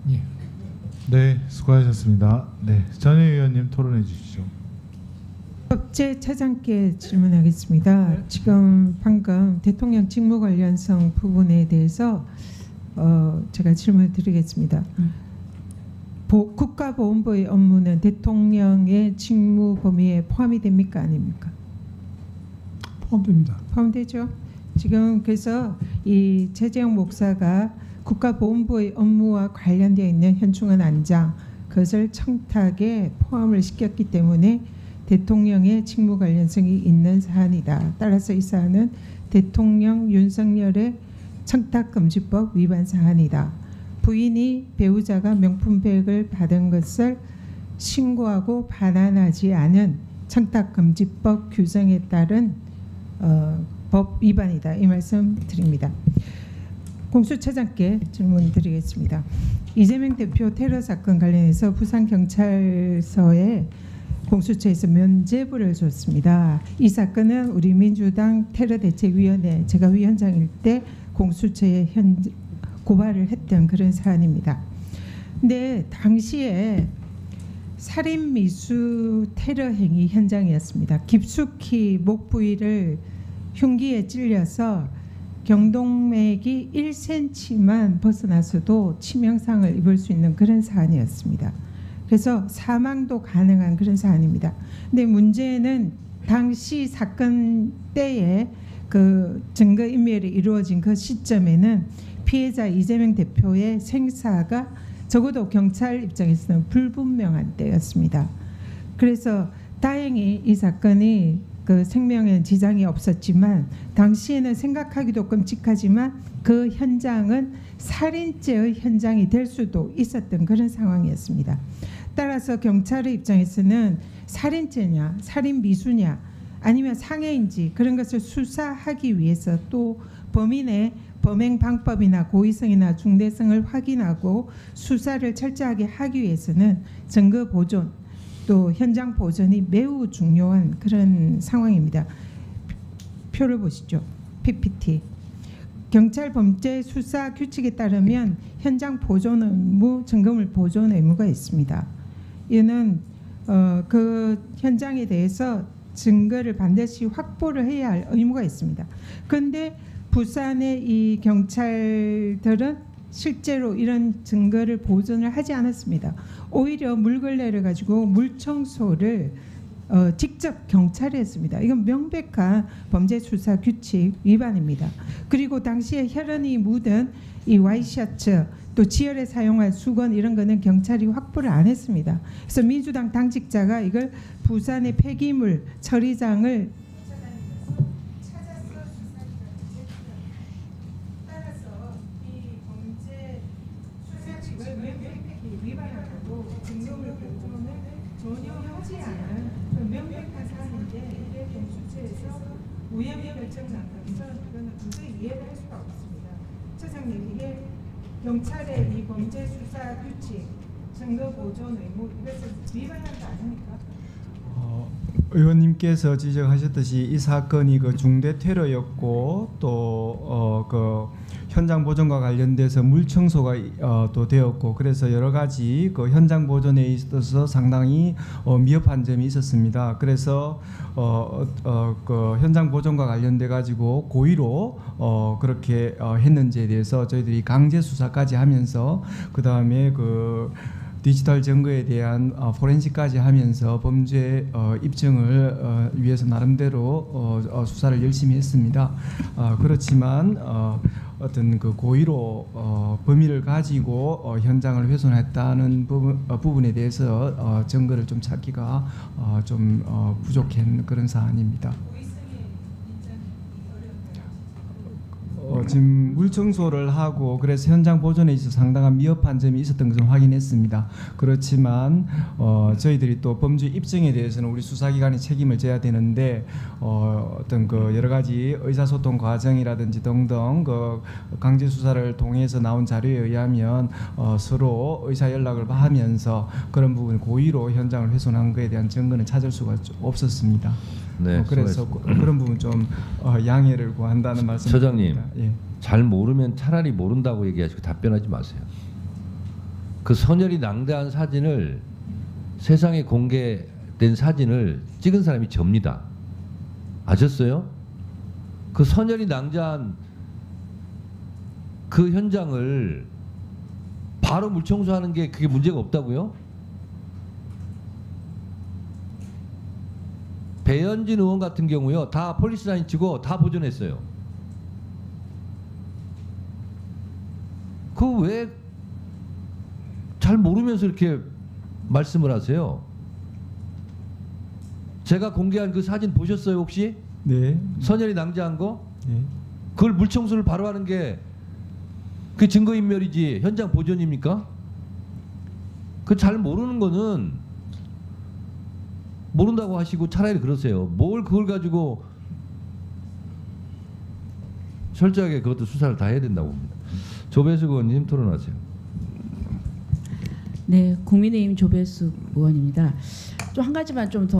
예. 네, 수고하셨습니다. 네, 전혜 의원님 토론해 주시죠. 법제 차장께 질문하겠습니다. 지금 방금 대통령 직무 관련성 부분에 대해서 제가 질문을 드리겠습니다. 국가보훈부의 업무는 대통령의 직무 범위에 포함이 됩니까, 아닙니까? 포함됩니다. 포함되죠. 지금 그래서 이 최재형 목사가 국가보훈부의 업무와 관련되어 있는 현충원 안장 그것을 청탁에 포함을 시켰기 때문에 대통령의 직무 관련성이 있는 사안이다. 따라서 이 사안은 대통령 윤석열의 청탁금지법 위반 사안이다. 부인이 배우자가 명품백을 받은 것을 신고하고 반환하지 않은 청탁금지법 규정에 따른 법 위반이다. 이 말씀 드립니다. 공수처장께 질문 드리겠습니다. 이재명 대표 테러 사건 관련해서 부산경찰서에 공수처에서 면죄부를 줬습니다. 이 사건은 우리 민주당 테러대책위원회 제가 위원장일 때 공수처에 고발을 했던 그런 사안입니다. 근데 당시에 살인 미수 테러 행위 현장이었습니다. 깊숙이 목 부위를 흉기에 찔려서 경동맥이 1cm만 벗어나서도 치명상을 입을 수 있는 그런 사안이었습니다. 그래서 사망도 가능한 그런 사안입니다. 근데 문제는 당시 사건 때에 그 증거인멸이 이루어진 그 시점에는 피해자 이재명 대표의 생사가 적어도 경찰 입장에서는 불분명한 때였습니다. 그래서 다행히 이 사건이 그 생명에 지장이 없었지만 당시에는 생각하기도 끔찍하지만 그 현장은 살인죄의 현장이 될 수도 있었던 그런 상황이었습니다. 따라서 경찰의 입장에서는 살인죄냐 살인 미수냐 아니면 상해인지 그런 것을 수사하기 위해서 또 범인의 범행 방법이나 고의성이나 중대성을 확인하고 수사를 철저하게 하기 위해서는 증거 보존 또 현장 보존이 매우 중요한 그런 상황입니다. 표를 보시죠. PPT. 경찰 범죄 수사 규칙에 따르면 현장 보존 의무, 증거물 보존 의무가 있습니다. 이는 그 현장에 대해서 증거를 반드시 확보를 해야 할 의무가 있습니다. 그런데 부산의 이 경찰들은 실제로 이런 증거를 보존을 하지 않았습니다. 오히려 물걸레를 가지고 물청소를 직접 경찰이 했습니다. 이건 명백한 범죄 수사 규칙 위반입니다. 그리고 당시에 혈흔이 묻은 이 와이셔츠 또 지혈에 사용할 수건 이런 거는 경찰이 확보를 안 했습니다. 그래서 민주당 당직자가 이걸 부산의 폐기물 처리장을 전혀 하지 않은 명백한 사안인데 이게 공수처에서 무혐의 결정 나타나서 이거는 도저히 이해를 할 수가 없습니다. 차장님, 이게 경찰의 이 범죄 수사 규칙, 증거 보존 의무 이것을 위반한 거 아닙니까? 의원님께서 지적하셨듯이 이 사건이 그 중대 테러였고 또 그 현장 보존과 관련돼서 물 청소가 또 되었고 그래서 여러 가지 그 현장 보존에 있어서 상당히 미흡한 점이 있었습니다. 그래서 그 현장 보존과 관련돼 가지고 고의로 그렇게 했는지에 대해서 저희들이 강제 수사까지 하면서 그 다음에 그 디지털 증거에 대한 포렌식까지 하면서 범죄 입증을 위해서 나름대로 수사를 열심히 했습니다. 그렇지만 어떤 그 고의로 범위를 가지고 현장을 훼손했다는 부분에 대해서 증거를 좀 찾기가 좀 부족한 그런 사안입니다. 지금 물청소를 하고 그래서 현장 보존에 있어서 상당한 미흡한 점이 있었던 것을 확인했습니다. 그렇지만 저희들이 또 범죄 입증에 대해서는 우리 수사기관이 책임을 져야 되는데 어떤 그 여러 가지 의사소통 과정이라든지 등등 그 강제 수사를 통해서 나온 자료에 의하면 서로 의사 연락을 하면서 그런 부분 고의로 현장을 훼손한 것에 대한 증거는 찾을 수가 없었습니다. 네, 그래서 그런 부분 좀 양해를 구한다는 말씀입니다. 처장님, 예. 잘 모르면 차라리 모른다고 얘기하시고 답변하지 마세요. 그 선열이 낭대한 사진을 세상에 공개된 사진을 찍은 사람이 접니다. 아셨어요? 그 선열이 낭자한 그 현장을 바로 물청소하는 게 그게 문제가 없다고요? 배현진 의원 같은 경우요, 다 폴리스라인 치고 다 보존했어요. 그 왜 잘 모르면서 이렇게 말씀을 하세요? 제가 공개한 그 사진 보셨어요 혹시? 네. 선열이 낭자한 거? 네. 그걸 물청소를 바로 하는 게 그 증거인멸이지 현장 보존입니까? 그 잘 모르는 거는 모른다고 하시고 차라리 그러세요. 뭘 그걸 가지고 철저하게 그것도 수사를 다 해야 된다고 봅니다. 조배숙 의원님 토론하세요. 네, 국민의힘 조배숙 의원입니다. 좀 한 가지만 좀 더